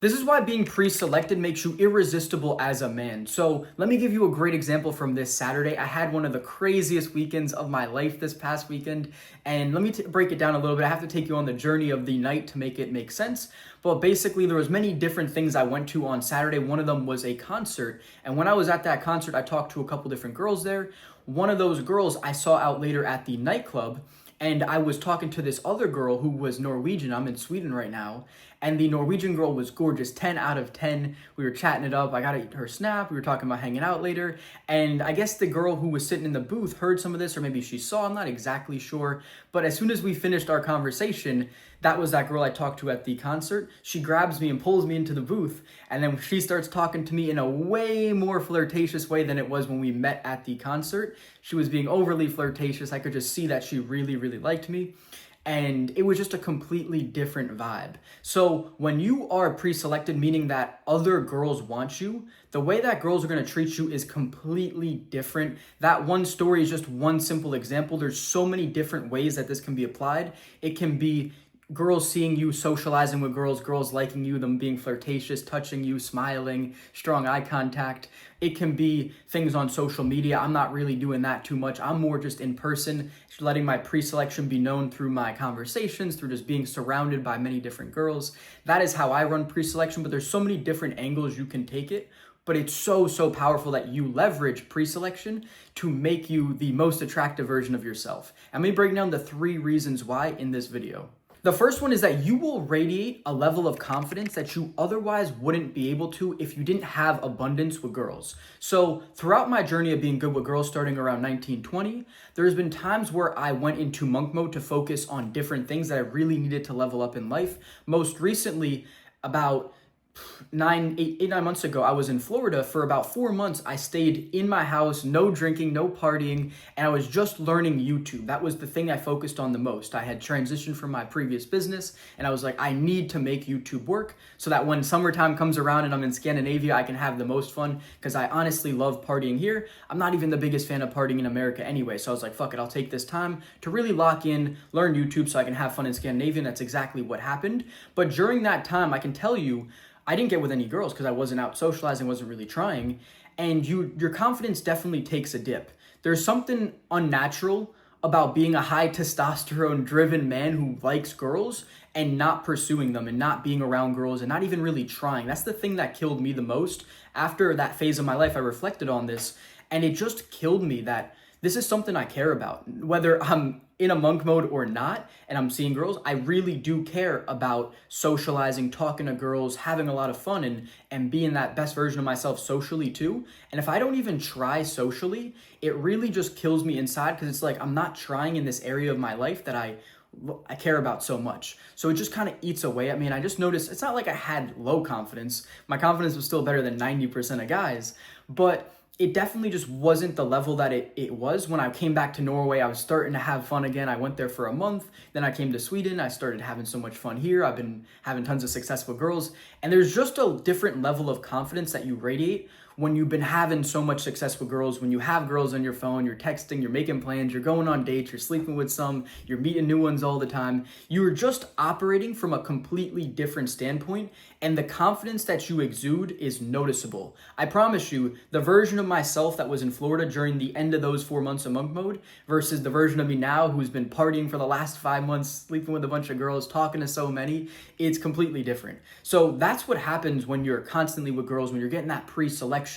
This is why being pre-selected makes you irresistible as a man. So let me give you a great example from this Saturday. I had one of the craziest weekends of my life this past weekend. And let me break it down a little bit. I have to take you on the journey of the night to make it make sense. But basically, there was many different things I went to on Saturday. One of them was a concert. And when I was at that concert, I talked to a couple different girls there. One of those girls I saw out later at the nightclub. And I was talking to this other girl who was Norwegian. I'm in Sweden right now. And the Norwegian girl was gorgeous, 10 out of 10. We were chatting it up. I got her snap. We were talking about hanging out later. And I guess the girl who was sitting in the booth heard some of this, or maybe she saw, I'm not exactly sure. But as soon as we finished our conversation, that was that girl I talked to at the concert. She grabs me and pulls me into the booth. And then she starts talking to me in a way more flirtatious way than it was when we met at the concert. She was being overly flirtatious. I could just see that she really, really liked me. And it was just a completely different vibe. So when you are pre-selected, meaning that other girls want you, the way that girls are going to treat you is completely different. That one story is just one simple example. There's so many different ways that this can be applied. It can be girls seeing you socializing with girls, girls liking you, them being flirtatious, touching you, smiling, strong eye contact. It can be things on social media. I'm not really doing that too much. I'm more just in person, letting my pre-selection be known through my conversations, through just being surrounded by many different girls. That is how I run pre-selection, but there's so many different angles you can take it. But it's so powerful that you leverage pre-selection to make you the most attractive version of yourself. And let me break down the 3 reasons why in this video. The first one is that you will radiate a level of confidence that you otherwise wouldn't be able to if you didn't have abundance with girls. So throughout my journey of being good with girls starting around 1920, there's been times where I went into monk mode to focus on different things that I really needed to level up in life. Most recently, about 9 months ago, I was in Florida for about 4 months. I stayed in my house, no drinking, no partying, and I was just learning YouTube. That was the thing I focused on the most. I had transitioned from my previous business, and I was like, I need to make YouTube work so that when summertime comes around and I'm in Scandinavia, I can have the most fun, because I honestly love partying here. I'm not even the biggest fan of partying in America anyway, so I was like, fuck it, I'll take this time to really lock in, learn YouTube so I can have fun in Scandinavia, and that's exactly what happened. But during that time, I can tell you, I didn't get with any girls because I wasn't out socializing, wasn't really trying, and your confidence definitely takes a dip. There's something unnatural about being a high testosterone driven man who likes girls and not pursuing them and not being around girls and not even really trying. That's the thing that killed me the most. After that phase of my life, I reflected on this, and it just killed me that this is something I care about. Whether I'm in a monk mode or not, and I'm seeing girls, I really do care about socializing, talking to girls, having a lot of fun, and being that best version of myself socially too. And if I don't even try socially, it really just kills me inside, because it's like I'm not trying in this area of my life that I care about so much. So it just kind of eats away at me. And I just noticed it's not like I had low confidence. My confidence was still better than 90% of guys, but it definitely just wasn't the level that it was. When I came back to Norway, I was starting to have fun again. I went there for a month. Then I came to Sweden. I started having so much fun here. I've been having tons of successful girls. And there's just a different level of confidence that you radiate when you've been having so much success with girls, when you have girls on your phone, you're texting, you're making plans, you're going on dates, you're sleeping with some, you're meeting new ones all the time. You're just operating from a completely different standpoint, and the confidence that you exude is noticeable. I promise you, the version of myself that was in Florida during the end of those 4 months of monk mode versus the version of me now who's been partying for the last 5 months, sleeping with a bunch of girls, talking to so many, it's completely different. So that's what happens when you're constantly with girls, when you're getting that pre-selection.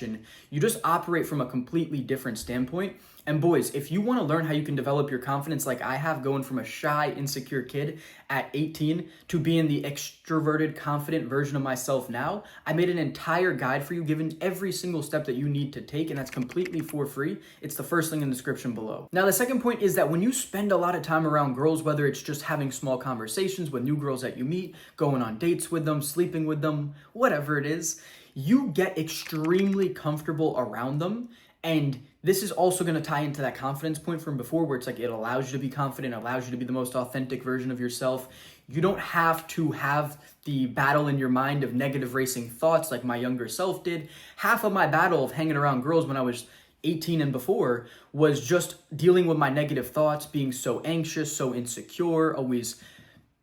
You just operate from a completely different standpoint. And boys, if you want to learn how you can develop your confidence like I have, going from a shy, insecure kid at 18 to being the extroverted, confident version of myself now, I made an entire guide for you, given every single step that you need to take, and that's completely for free. It's the first link in the description below. Now, the second point is that when you spend a lot of time around girls, whether it's just having small conversations with new girls that you meet, going on dates with them, sleeping with them, whatever it is, you get extremely comfortable around them. And this is also going to tie into that confidence point from before, where it's like it allows you to be confident, allows you to be the most authentic version of yourself. You don't have to have the battle in your mind of negative racing thoughts like my younger self did. Half of my battle of hanging around girls when I was 18 and before was just dealing with my negative thoughts, being so anxious, so insecure, always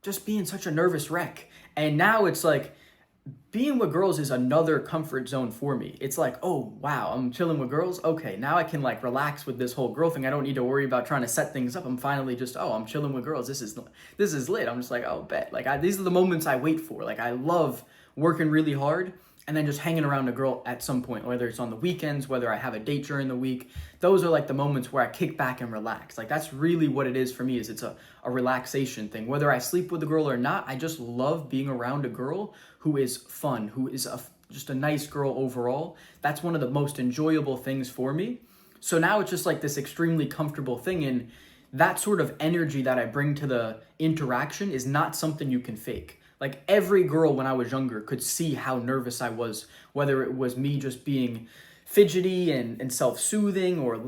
just being such a nervous wreck. And now it's like being with girls is another comfort zone for me. It's like, oh wow, I'm chilling with girls. Okay, now I can like relax with this whole girl thing. I don't need to worry about trying to set things up. I'm finally just, oh, I'm chilling with girls. This is lit. I'm just like, oh, bet. Like these are the moments I wait for. Like I love working really hard and then just hanging around a girl at some point, whether it's on the weekends, whether I have a date during the week. Those are like the moments where I kick back and relax. Like that's really what it is for me, is it's a relaxation thing. Whether I sleep with a girl or not, I just love being around a girl who is fun, who is just a nice girl overall. That's one of the most enjoyable things for me. So now it's just like this extremely comfortable thing, and that sort of energy that I bring to the interaction is not something you can fake. Like every girl when I was younger could see how nervous I was, whether it was me just being fidgety and self-soothing, or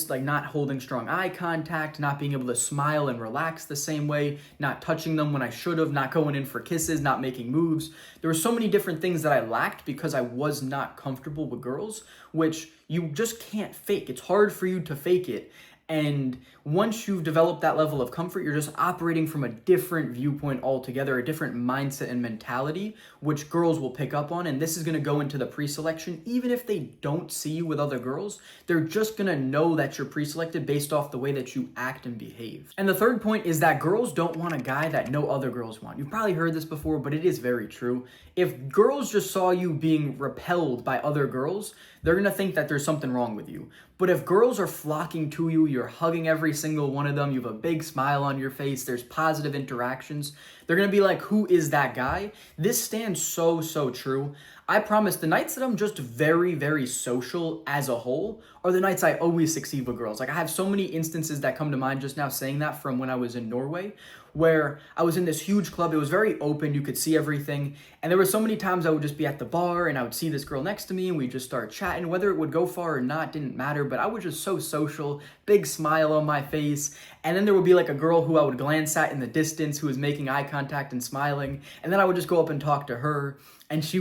like not holding strong eye contact, not being able to smile and relax the same way, not touching them when I should have, not going in for kisses, not making moves. There were so many different things that I lacked because I was not comfortable with girls, which you just can't fake. It's hard for you to fake it. And once you've developed that level of comfort, you're just operating from a different viewpoint altogether, a different mindset and mentality, which girls will pick up on. And this is going to go into the pre-selection. Even if they don't see you with other girls, they're just going to know that you're pre-selected based off the way that you act and behave. And the third point is that girls don't want a guy that no other girls want. You've probably heard this before, but it is very true. If girls just saw you being repelled by other girls, they're going to think that there's something wrong with you. But if girls are flocking to you, you're hugging every single one of them, you have a big smile on your face, there's positive interactions, they're going to be like, who is that guy? This stands so, so true. I promise the nights that I'm just very, very social as a whole are the nights I always succeed with girls. Like I have so many instances that come to mind just now saying that from when I was in Norway, where I was in this huge club. It was very open. You could see everything. And there were so many times I would just be at the bar and I would see this girl next to me and we'd just start chatting. Whether it would go far or not didn't matter, but I was just so social, big smile on my face. And then there would be like a girl who I would glance at in the distance who was making eye contact and smiling. And then I would just go up and talk to her, and we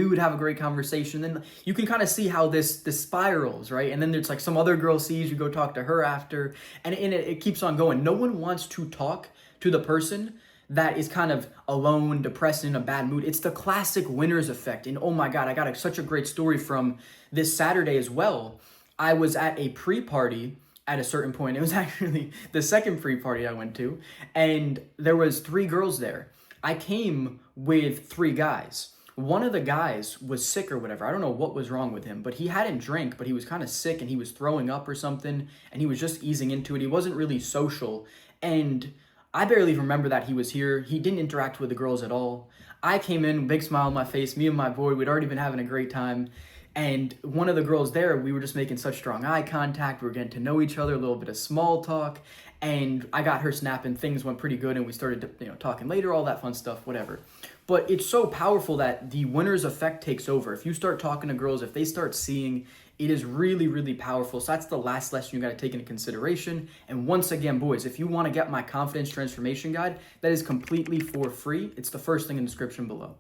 would have a great conversation. Then you can kind of see how this spirals, right? And then there's like some other girl sees you, go talk to her after, and it keeps on going. No one wants to talk to the person that is kind of alone, depressed, in a bad mood. It's the classic winner's effect. And oh my God, I got such a great story from this Saturday as well. I was at a pre-party at a certain point. It was actually the second pre-party I went to, and there was 3 girls there. I came with 3 guys. One of the guys was sick or whatever. I don't know what was wrong with him, but he hadn't drank, but he was kind of sick and he was throwing up or something, and he was just easing into it. He wasn't really social, and I barely remember that he was here. He didn't interact with the girls at all. I came in, big smile on my face, me and my boy, we'd already been having a great time. And one of the girls there, we were just making such strong eye contact. We were getting to know each other, a little bit of small talk. And I got her snapping. Things went pretty good, and we started talking later, all that fun stuff, whatever. But it's so powerful that the winner's effect takes over. If you start talking to girls, if they start seeing, it is really, really powerful. So that's the last lesson you got to take into consideration. And once again, boys, if you want to get my confidence transformation guide, that is completely for free. It's the first thing in the description below.